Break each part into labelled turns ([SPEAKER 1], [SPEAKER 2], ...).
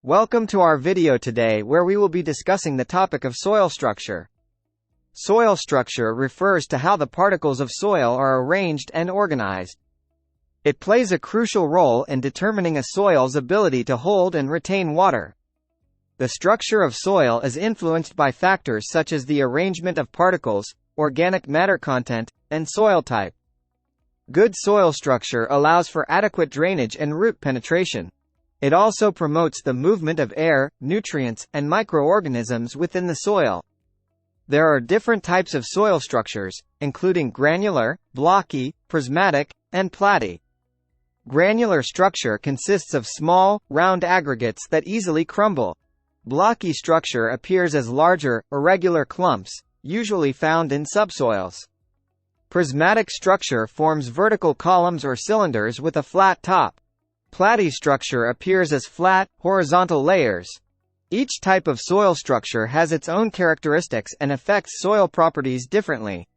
[SPEAKER 1] Welcome to our video today where we will be discussing the topic of soil structure. Soil structure refers to how the particles of soil are arranged and organized. It plays a crucial role in determining a soil's ability to hold and retain water. The structure of soil is influenced by factors such as the arrangement of particles, organic matter content, and soil type. Good soil structure allows for adequate drainage and root penetration. It also promotes the movement of air, nutrients, and microorganisms within the soil. There are different types of soil structures, including granular, blocky, prismatic, and platy. Granular structure consists of small, round aggregates that easily crumble. Blocky structure appears as larger, irregular clumps, usually found in subsoils. Prismatic structure forms vertical columns or cylinders with a flat top. Platy structure appears as flat, horizontal layers. Each type of soil structure has its own characteristics and affects soil properties differently.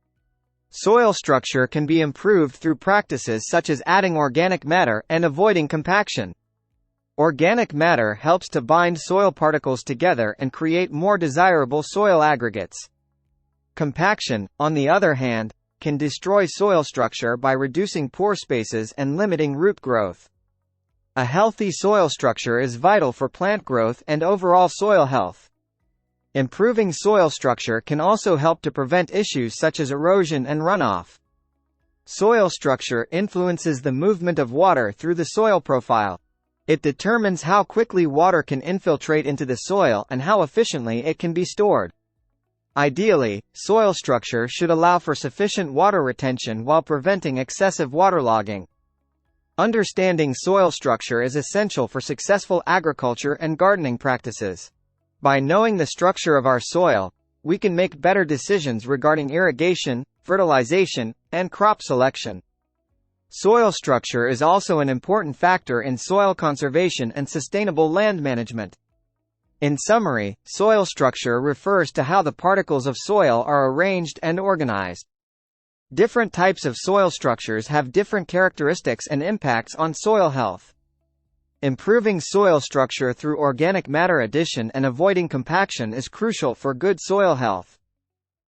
[SPEAKER 1] Soil structure can be improved through practices such as adding organic matter and avoiding compaction. Organic matter helps to bind soil particles together and create more desirable soil aggregates. Compaction, on the other hand, can destroy soil structure by reducing pore spaces and limiting root growth. A healthy soil structure is vital for plant growth and overall soil health. Improving soil structure can also help to prevent issues such as erosion and runoff. Soil structure influences the movement of water through the soil profile. It determines how quickly water can infiltrate into the soil and how efficiently it can be stored. Ideally, soil structure should allow for sufficient water retention while preventing excessive waterlogging. Understanding soil structure is essential for successful agriculture and gardening practices. By knowing the structure of our soil, we can make better decisions regarding irrigation, fertilization, and crop selection. Soil structure is also an important factor in soil conservation and sustainable land management. In summary, soil structure refers to how the particles of soil are arranged and organized. Different types of soil structures have different characteristics and impacts on soil health. Improving soil structure through organic matter addition and avoiding compaction is crucial for good soil health.